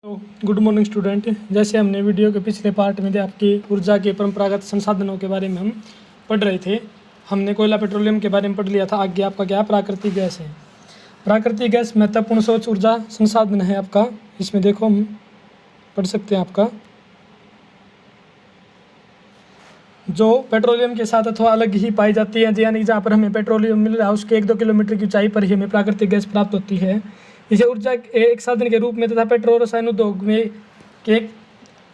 तो good morning student. जैसे हमने वीडियो के पिछले पार्ट में आपकी ऊर्जा के परंपरागत संसाधनों के बारे में हम पढ़ रहे थे। हमने कोयला पेट्रोलियम के बारे में पढ़ लिया था। आगे आपका क्या प्राकृतिक गैस है। प्राकृतिक गैस महत्वपूर्ण स्वच्छ ऊर्जा संसाधन है आपका। इसमें देखो हम पढ़ सकते हैं आपका जो पेट्रोलियम के साथ अथवा अलग ही पाई जाती है, यानी जहाँ पर हमें पेट्रोलियम मिल रहा है उसके 1-2 किलोमीटर की ऊंचाई पर ही हमें प्राकृतिक गैस प्राप्त होती है। इसे ऊर्जा एक साधन के रूप में तथा पेट्रोल रसायन उद्योग में के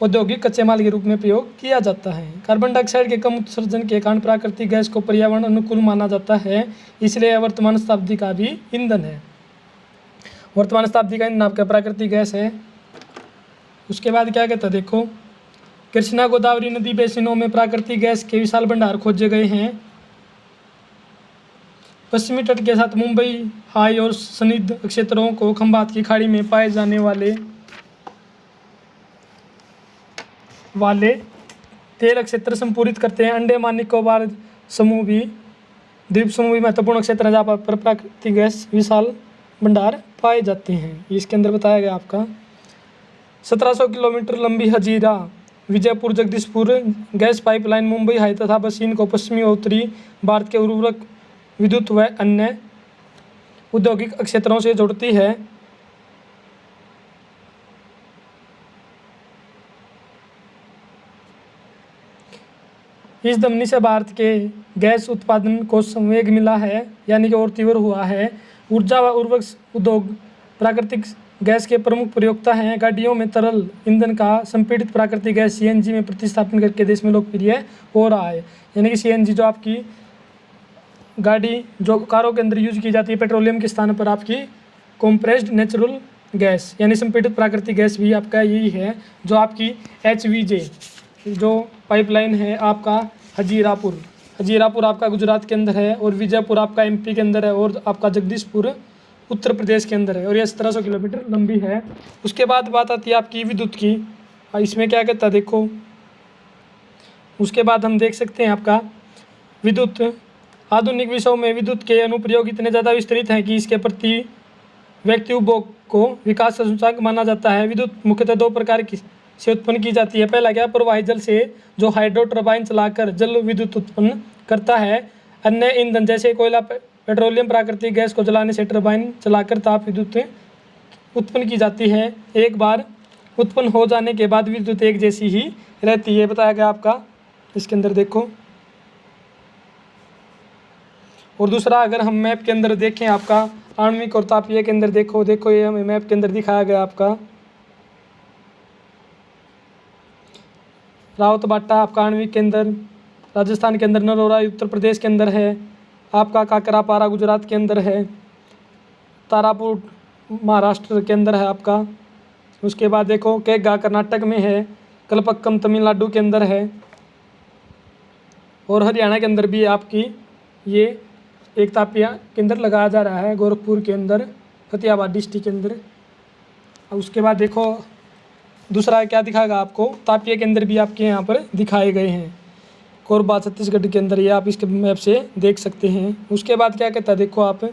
औद्योगिक कच्चे माल के रूप में प्रयोग किया जाता है। कार्बन डाइऑक्साइड के कम उत्सर्जन के कारण प्राकृतिक गैस को पर्यावरण अनुकूल माना जाता है, इसलिए यह वर्तमान शताब्दी का भी ईंधन है। वर्तमान शताब्दी का ईंधन आपका प्राकृतिक गैस है। उसके बाद क्या कहता है देखो, कृष्णा गोदावरी नदी बेसिनों में प्राकृतिक गैस के विशाल भंडार खोजे गए हैं। पश्चिमी तट के साथ मुंबई हाई और सनिध क्षेत्रों को खंभात की खाड़ी में पाए जाने वाले तेल क्षेत्र संपूरित करते हैं। अंडमान निकोबार समूह भी द्वीप समूह भी महत्वपूर्ण क्षेत्र है जहाँ पर प्राकृतिक गैस विशाल भंडार पाए जाते हैं। इसके अंदर बताया गया आपका 1700 किलोमीटर लंबी Hazira Vijaypur Jagdishpur gas pipeline Mumbai high तथा बसीन को पश्चिमी और उत्तरी भारत के उर्वरक विद्युत व अन्य औद्योगिक क्षेत्रों से जोड़ती है। इस धमनी से भारत के गैस उत्पादन को संवेग मिला है, यानी कि और तीव्र हुआ है। ऊर्जा व उर्वरक उद्योग प्राकृतिक गैस के प्रमुख प्रयोक्ता हैं। गाड़ियों में तरल ईंधन का संपीड़ित प्राकृतिक गैस सीएनजी में प्रतिस्थापन करके देश में लोकप्रिय हो रहा है। यानी कि सीएनजी जो आपकी गाड़ी जो कारों के अंदर यूज की जाती है पेट्रोलियम के स्थान पर आपकी कॉम्प्रेस्ड नेचुरल गैस यानी संपीड़ित प्राकृतिक गैस भी आपका यही है। जो आपकी HVJ जो पाइपलाइन है आपका हजीरापुर आपका गुजरात के अंदर है और विजयपुर आपका MP के अंदर है और आपका जगदीशपुर उत्तर प्रदेश के अंदर है और यह 1700 किलोमीटर लंबी है। उसके बाद बात आती है आपकी विद्युत की। इसमें क्या कहता है देखो, उसके बाद हम देख सकते हैं आपका विद्युत। आधुनिक विश्व में विद्युत के अनुप्रयोग इतने ज़्यादा विस्तृत हैं कि इसके प्रति व्यक्ति उपभोग को विकास का सूचकांक माना जाता है। विद्युत मुख्यतः 2 प्रकार की से उत्पन्न की जाती है। पहला क्या, प्रवाहित जल से जो हाइड्रो टर्बाइन चलाकर जल विद्युत उत्पन्न करता है। अन्य ईंधन जैसे कोयला पेट्रोलियम प्राकृतिक गैस को जलाने से टर्बाइन चलाकर ताप विद्युत उत्पन्न की जाती है। एक बार उत्पन्न हो जाने के बाद विद्युत एक जैसी ही रहती है, बताया गया आपका इसके अंदर देखो। और दूसरा अगर हम मैप के अंदर देखें आपका आणविक और तापीय के अंदर देखो ये हमें मैप के अंदर दिखाया गया आपका रावतबाटा आपका आणविक के अंदर राजस्थान के अंदर, नरोरा उत्तर प्रदेश के अंदर है आपका, काकरापारा गुजरात के अंदर है, तारापुर महाराष्ट्र के अंदर है आपका। उसके बाद देखो केगा कर्नाटक में है, कलपक्कम तमिलनाडु के अंदर है और हरियाणा के अंदर भी आपकी ये एक तापिया के अंदर लगाया जा रहा है, गोरखपुर के अंदर, फतेहाबाद डिस्ट्रिक्ट के अंदर। उसके बाद देखो दूसरा क्या दिखाएगा आपको, तापिया के अंदर भी आपके यहाँ पर दिखाए गए हैं, कोरबा छत्तीसगढ़ के अंदर, ये आप इसके मैप से देख सकते हैं। उसके बाद क्या कहता है देखो आप,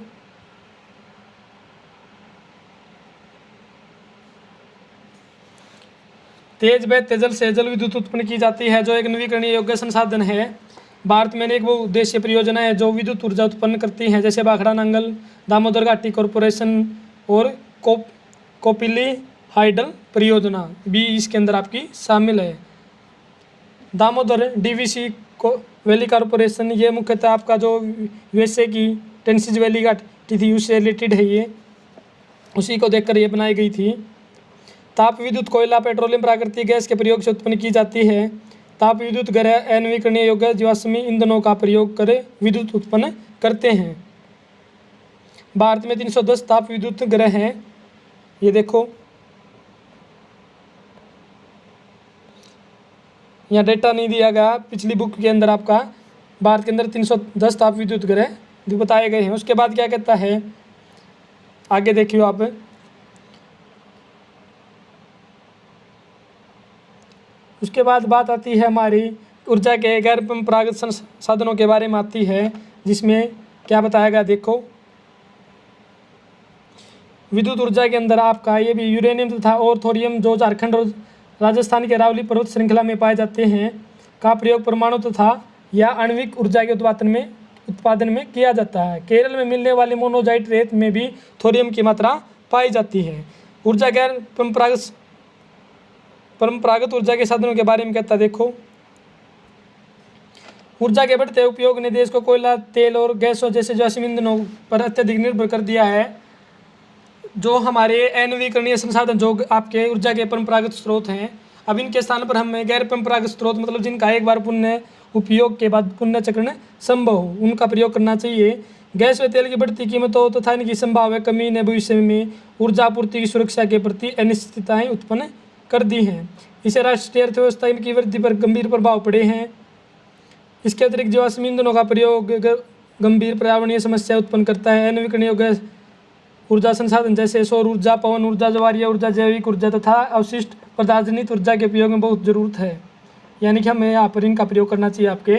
तेज बहते जल से जल विद्युत उत्पन्न की जाती है जो एक नवीकरणीय योग्य संसाधन है। भारत में अनेक बहुउद्देशीय परियोजनाएं हैं जो विद्युत ऊर्जा उत्पन्न करती हैं, जैसे भाखड़ा नांगल दामोदर घाटी कॉरपोरेशन और कोपिली हाइडल परियोजना भी इसके अंदर आपकी शामिल है। दामोदर DVC को वैली कॉरपोरेशन, ये मुख्यतः आपका जो USA की टेनेसी वैली घाटी थी उससे रिलेटेड है, ये उसी को देखकर ये बनाई गई थी। ताप विद्युत कोयला पेट्रोलियम प्राकृतिक गैस के प्रयोग से उत्पन्न की जाती है। ताप विद्युत गृह अनवीकरणीय योग्य जीवाश्मी ईंधनों का प्रयोग कर विद्युत उत्पन्न करते हैं। भारत में 310 ताप विद्युत गृह हैं, ये देखो यहाँ डेटा नहीं दिया गया पिछली बुक के अंदर आपका। भारत के अंदर 310 ताप विद्युत गृह बताए गए हैं। उसके बाद क्या कहता है आगे देखियो आप, उसके बाद बात आती है हमारी ऊर्जा के गैर परंपरागत संसाधनों के बारे में आती है, जिसमें क्या बताया गया देखो, विद्युत ऊर्जा के अंदर आपका ये भी यूरेनियम तथा और थोरियम जो झारखंड और राजस्थान के अरावली पर्वत श्रृंखला में पाए जाते हैं का प्रयोग परमाणु तथा या आणविक ऊर्जा के उत्पादन में किया जाता है। केरल में मिलने वाली मोनोजाइट रेत में भी थोरियम की मात्रा पाई जाती है। ऊर्जा गैर परंपरागत ऊर्जा के साधनों के बारे में कहता है, देखो ऊर्जा के बढ़ते उपयोग ने देश को कोयला, तेल और गैसों जैसे ज्वालामुखी ईंधनों पर अत्यधिक निर्भर कर दिया है। जो हमारे अनवीकरणीय संसाधन जो आपके ऊर्जा के परंपरागत स्रोत हैं, अब इनके स्थान पर हमें गैर परंपरागत स्रोत मतलब जिनका एक बार पुनः उपयोग के बाद पुनः चक्रण संभव हो उनका प्रयोग करना चाहिए। गैस व तेल की बढ़ती कीमतों तथा इनकी संभाव्य कमी ने भविष्य में ऊर्जा आपूर्ति की सुरक्षा के प्रति अनिश्चितताएं उत्पन्न कर दी हैं। इसे राष्ट्रीय अर्थव्यवस्था की वृद्धि पर गंभीर प्रभाव पड़े हैं। इसके अतिरिक्त जीवाश्म ईंधनों का प्रयोग गंभीर पर्यावरणीय समस्या उत्पन्न करता है। नवीकरणीय गैस ऊर्जा संसाधन जैसे सौर ऊर्जा, पवन ऊर्जा, ज्वारीय ऊर्जा, जैविक ऊर्जा तथा अवशिष्ट पदार्थजनित ऊर्जा के उपयोग में बहुत ज़रूरत है, यानी कि हमें यहाँ पर इनका प्रयोग करना चाहिए। आपके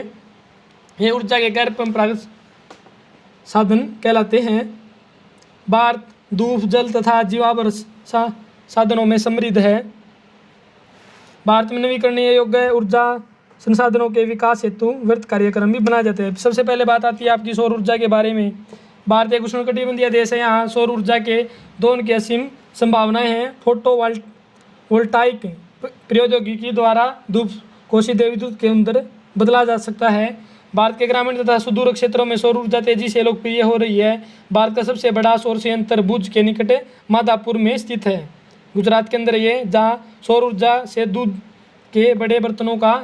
ये ऊर्जा के गैर परंपरागत साधन कहलाते हैं। भारत धूप, जल तथा जीवाश्म साधनों में समृद्ध है। भारत में नवीकरणीय योग्य ऊर्जा संसाधनों के विकास हेतु वृहत कार्यक्रम भी बनाए जाते हैं। सबसे पहले बात आती है आपकी सौर ऊर्जा के बारे में। भारत एक उष्णकटिबंधीय देश है। यहाँ सौर ऊर्जा के दोनों की असीम संभावनाएं हैं। फोटोवोल्टाइक प्रौद्योगिकी द्वारा धूप को सीधे विद्युत के अंदर बदला जा सकता है। भारत के ग्रामीण तथा सुदूर क्षेत्रों में सौर ऊर्जा तेजी से लोकप्रिय हो रही है। भारत का सबसे बड़ा सौर संयंत्र भुज के निकट माधापुर में स्थित है, गुजरात के अंदर ये, जहाँ सौर ऊर्जा से दूध के बड़े बर्तनों का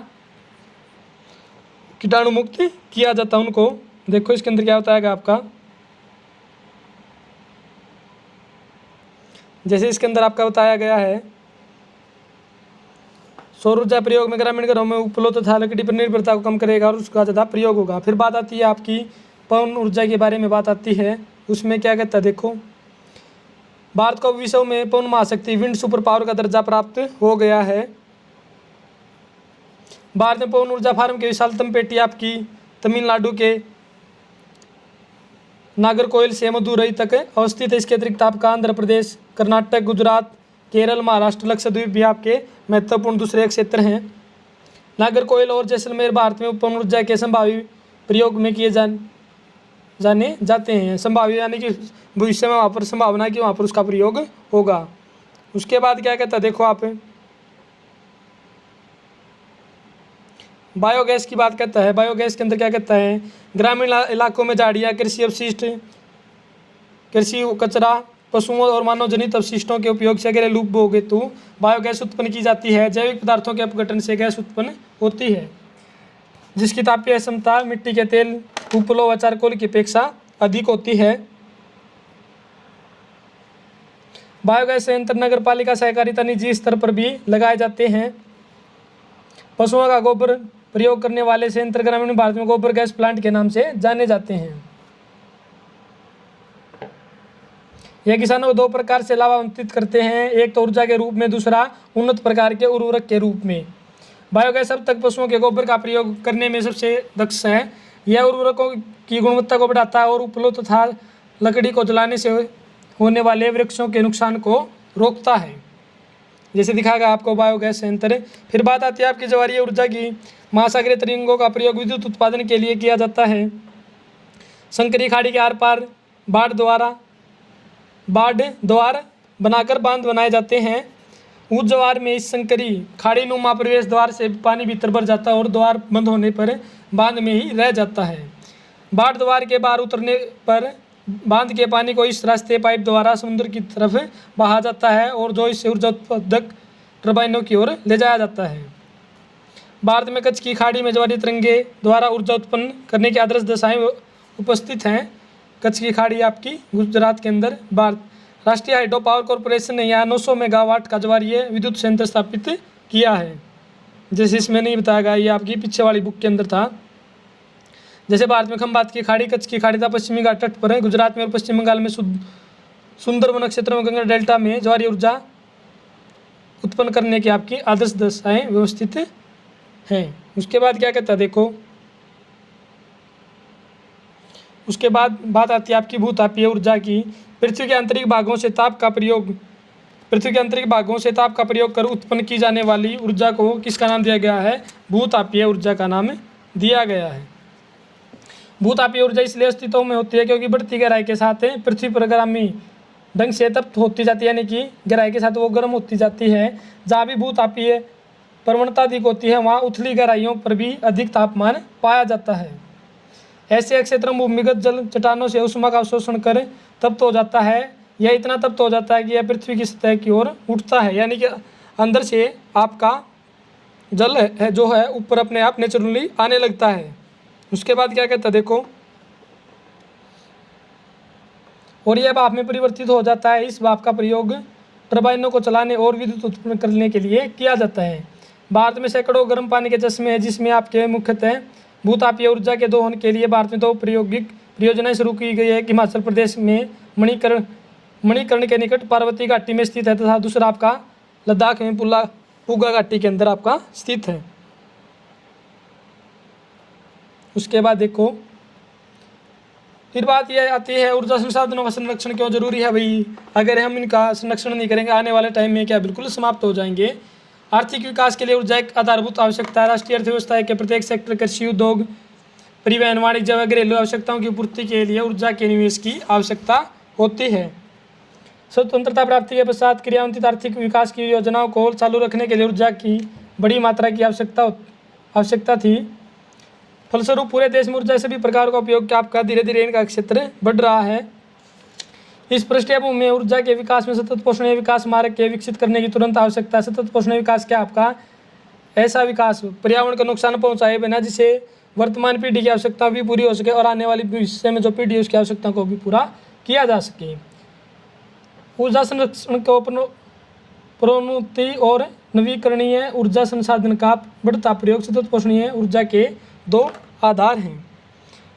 कीटाणु मुक्त किया जाता है उनको। देखो इसके अंदर क्या होता है आपका, जैसे इसके अंदर आपका बताया गया है सौर ऊर्जा प्रयोग में ग्रामीण घरों में उपलब्ध तथा लकड़ी पर निर्भरता को कम करेगा और उसका ज़्यादा प्रयोग होगा। फिर बात आती है आपकी पवन ऊर्जा के बारे में बात आती है। उसमें क्या कहता है, देखो भारत को विश्व में पवन महाशक्ति विंड सुपर पावर का दर्जा प्राप्त हो गया है। भारत में पवन ऊर्जा फार्म की विशालतम पेटी आपकी तमिलनाडु के नागरकोइल से मदुरई तक अवस्थित है। इसके अतिरिक्त आपका आंध्र प्रदेश, कर्नाटक, गुजरात, केरल, महाराष्ट्र, लक्षद्वीप भी आपके महत्वपूर्ण दूसरे क्षेत्र हैं। नागरकोइल और जैसलमेर भारत में पवन ऊर्जा के संभावित प्रयोग में किए जाने जाते हैं। संभावित यानी कि भविष्य में वहाँ पर संभावना है कि वहाँ पर उसका प्रयोग होगा। उसके बाद क्या कहता है, देखो आप बायोगैस की बात करता है। बायोगैस के अंदर क्या कहता है, ग्रामीण इलाकों में झाड़ियाँ, कृषि अपशिष्ट, कृषि कचरा, पशुओं और मानव जनित अवशिष्टों के उपयोग से घरेलू उपभोग हेतु बायोगैस उत्पन्न की जाती है। जैविक पदार्थों के अपघटन से गैस उत्पन्न होती है जिसकी तापीय क्षमता मिट्टी के तेल, उपलों व चारकोल की अपेक्षा अधिक होती है। बायोगैस संयंत्र नगर पालिका, सहकारिता, निजी स्तर पर भी लगाए जाते हैं। पशुओं का गोबर प्रयोग करने वाले संयंत्र ग्रामीण भारत में गोबर गैस प्लांट के नाम से जाने जाते हैं। यह किसानों को दो प्रकार से लाभान्वित करते हैं, एक तो ऊर्जा के रूप में, दूसरा उन्नत प्रकार के उर्वरक के रूप में। बायोगैस अब तक पशुओं के गोबर का प्रयोग करने में सबसे दक्ष है। यह उर्वरकों की गुणवत्ता को बढ़ाता है और उपलों तथा लकड़ी को जलाने से होने वाले वृक्षों के नुकसान को रोकता है, जैसे दिखाया गया आपको बायोगैस संयंत्र। फिर बात आती है आपकी ज्वारीय ऊर्जा की। महासागरीय तरंगों का प्रयोग विद्युत उत्पादन के लिए किया जाता है। संकरी खाड़ी के आर पार बाढ़ द्वार बनाकर बांध बनाए जाते हैं। उस ज्वार में इस संकरी खाड़ी नुमा प्रवेश द्वार से पानी भीतर भर जाता है और द्वार बंद होने पर बांध में ही रह जाता है। बाढ़ द्वार के बाहर उतरने पर बांध के पानी को इस रास्ते पाइप द्वारा समुद्र की तरफ बहा जाता है और जो इससे ऊर्जा उत्पादक टर्बाइनों की ओर ले जाया जाता है। भारत में कच्छ की खाड़ी में ज्वारीय तरंगे द्वारा ऊर्जा उत्पन्न करने की आदर्श दशाएं उपस्थित हैं। कच्छ की खाड़ी आपकी गुजरात के अंदर। भारत राष्ट्रीय हाइड्रो पावर कॉरपोरेशन ने यहाँ 900 मेगावाट का ज्वारीय विद्युत संयंत्र स्थापित किया है। जैसे इसमें नहीं बताया गया, ये आपकी पीछे वाली बुक के अंदर था। जैसे भारत में खंबात की खाड़ी, कच्छ की खाड़ी था पश्चिमी घाट तट पर है। गुजरात में और पश्चिम बंगाल में सुंदरवन क्षेत्र में गंगा डेल्टा में ज्वारीय ऊर्जा उत्पन्न करने की आपकी आदर्श दशाएं व्यवस्थित हैं। उसके बाद क्या कहता है, देखो उसके बाद बात आती है आपकी भूतापीय ऊर्जा की। पृथ्वी के आंतरिक भागों से ताप का प्रयोग कर उत्पन्न की जाने वाली ऊर्जा को किसका नाम दिया गया है? भूतापीय ऊर्जा का नाम दिया गया है। भूतापीय ऊर्जा इसलिए अस्तित्व में होती है क्योंकि बढ़ती गहराई के साथ पृथ्वी परिक्रामी ढंग से तप्त होती जाती है, यानी कि गहराई के साथ वो गर्म होती जाती है। जहाँ भी भूतापीय प्रवणता अधिक होती है वहाँ उथली गहराइयों पर भी अधिक तापमान पाया जाता है। ऐसे क्षेत्र में भूमिगत जल चट्टानों से ऊष्मा का अवशोषण कर तप्त हो जाता है। यह इतना तप्त हो जाता है कि यह पृथ्वी की सतह की ओर उठता है, यानी कि अंदर से आपका जल है जो है ऊपर अपने आप नेचुरली आने लगता है। उसके बाद क्या कहता है देखो, और यह भाप में परिवर्तित हो जाता है। इस भाप का प्रयोग टरबाइनों को चलाने और विद्युत उत्पन्न करने के लिए किया जाता है। भारत में सैकड़ों गर्म पानी के चश्मे हैं जिसमें आपके मुख्यतः भूतापीय ऊर्जा के दोहन के लिए भारत में 2 प्रायोगिक परियोजनाएं शुरू की गई है। हिमाचल प्रदेश में मणिकर्ण के निकट पार्वती घाटी में स्थित है तथा दूसरा आपका लद्दाख में पुगा घाटी के अंदर आपका स्थित है। उसके बाद देखो, फिर बात यह आती है ऊर्जा संसाधनों का संरक्षण क्यों जरूरी है भाई? अगर हम इनका संरक्षण नहीं करेंगे आने वाले टाइम में क्या बिल्कुल समाप्त हो जाएंगे। आर्थिक विकास के लिए ऊर्जा एक आधारभूत आवश्यकता है। राष्ट्रीय अर्थव्यवस्था के प्रत्येक सेक्टर, कृषि, उद्योग, परिवहन, वाणिज्य व घरेलू आवश्यकताओं की पूर्ति के लिए ऊर्जा के निवेश की आवश्यकता होती है। स्वतंत्रता प्राप्ति के पश्चात क्रियान्वित आर्थिक विकास की योजनाओं को चालू रखने के लिए ऊर्जा की बड़ी मात्रा की आवश्यकता थी। फलस्वरूप पूरे देश में ऊर्जा सभी प्रकार का उपयोग आपका धीरे धीरे इनका क्षेत्र बढ़ रहा है। इस पृष्ठभूमि में ऊर्जा के विकास में सतत पोषणीय विकास मार्ग के विकसित करने की तुरंत आवश्यकता है। सतत पोषणीय विकास क्या आपका? ऐसा विकास पर्यावरण को नुकसान पहुंचाए बिना जिसे वर्तमान पीढ़ी की आवश्यकता भी पूरी हो सके और आने वाली भविष्य में जो पीढ़ी है उसकी आवश्यकता को भी पूरा किया जा सके। ऊर्जा संरक्षण को प्रोन्नति और नवीकरणीय ऊर्जा संसाधन का बढ़ता प्रयोग सतत पोषणीय ऊर्जा के 2 आधार हैं।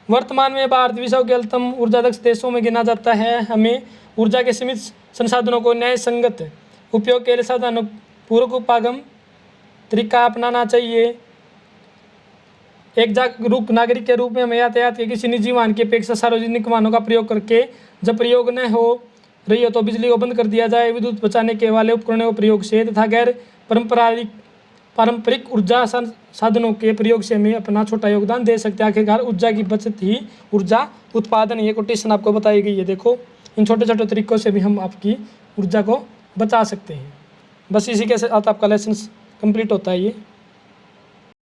वर्तमान में भारत विश्व के अल्पतम ऊर्जा दक्ष देशों में गिना जाता है। हमें ऊर्जा के सीमित संसाधनों को न्याय संगत उपयोग के लिए सावधानपूर्वक उपागम तरीका अपनाना चाहिए। एक जागरूक नागरिक के रूप में हमें यातायात के किसी निजी वाहन की अपेक्षा सार्वजनिक वाहनों का प्रयोग करके जब प्रयोग न हो रही हो तो बिजली को बंद कर दिया जाए। विद्युत बचाने के वाले उपकरणों के प्रयोग से तथा गैर पारंपरिक ऊर्जा साधनों के प्रयोग से हमें अपना छोटा योगदान दे सकते हैं। आखिरकार ऊर्जा की बचत ही ऊर्जा उत्पादन, ये कोटेशन आपको बताई गई है। देखो, इन छोटे छोटे तरीकों से भी हम आपकी ऊर्जा को बचा सकते हैं। बस इसी के साथ आपका लेसन कंप्लीट होता है ये।